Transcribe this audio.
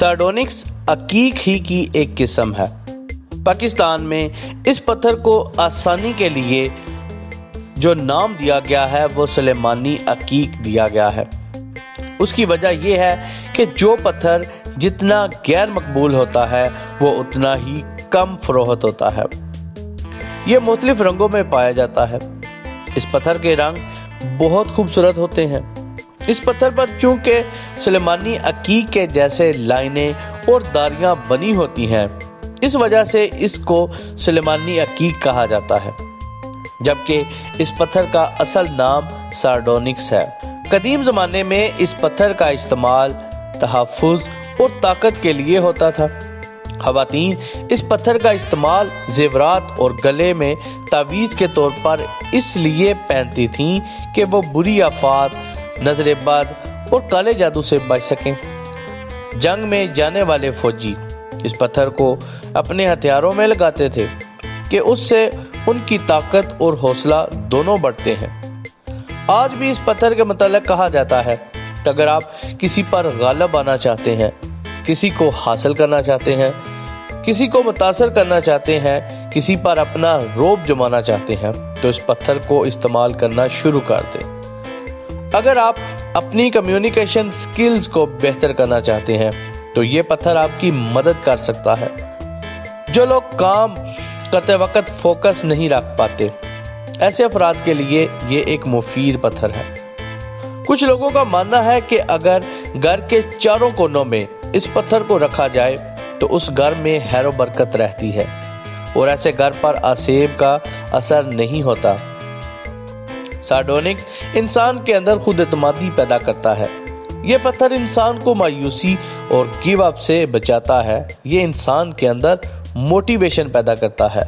सार्डोनिक्स अकीक ही की एक किस्म है। पाकिस्तान में इस पत्थर को आसानी के लिए जो नाम दिया गया है वो सुलेमानी अकीक दिया गया है। उसकी वजह यह है कि जो पत्थर जितना गैर मकबूल होता है वो उतना ही कम फरोख्त होता है। ये मुख्तलिफ रंगों में पाया जाता है। इस पत्थर के रंग बहुत खूबसूरत होते हैं। इस पत्थर पर चूंकि सुलेमानी अकीक के जैसे लाइनें और दारियां बनी होती हैं, इस वजह से इसको सुलेमानी अकीक कहा जाता है, जबकि इस पत्थर का असल नाम सार्डोनिक्स है। कदीम ज़माने में इस पत्थर का इस्तेमाल तहफ़्फ़ुज़ और ताकत के लिए होता था। ख़वातीन इस पत्थर का इस्तेमाल ज़ेवरात और गले में तावीज़ के तौर पर इसलिए पहनती थीं कि वो बुरी आफात, नजर बद और काले जादू से बच सकें। जंग में जाने वाले फौजी इस पत्थर को अपने हथियारों में लगाते थे कि उससे उनकी ताकत और हौसला दोनों बढ़ते हैं। आज भी इस पत्थर के मुतालिक कहा जाता है कि अगर आप किसी पर गालिब आना चाहते हैं, किसी को हासिल करना चाहते हैं, किसी को मुतासर करना चाहते हैं, किसी पर अपना रोब जमाना चाहते हैं, तो इस पत्थर को इस्तेमाल करना शुरू कर दें। अगर आप अपनी कम्युनिकेशन स्किल्स को बेहतर करना चाहते हैं तो ये पत्थर आपकी मदद कर सकता है। जो लोग काम करते वक्त फोकस नहीं रख पाते, ऐसे अफराद के लिए ये एक मुफीद पत्थर है। कुछ लोगों का मानना है कि अगर घर के चारों कोनों में इस पत्थर को रखा जाए तो उस घर में खैर व बरकत रहती है और ऐसे घर पर आसेब का असर नहीं होता। सार्डोनिक्स इंसान के अंदर खुद एतमादी पैदा करता है। ये पत्थर इंसान को मायूसी और गिव अप से बचाता है। ये इंसान के अंदर मोटिवेशन पैदा करता है।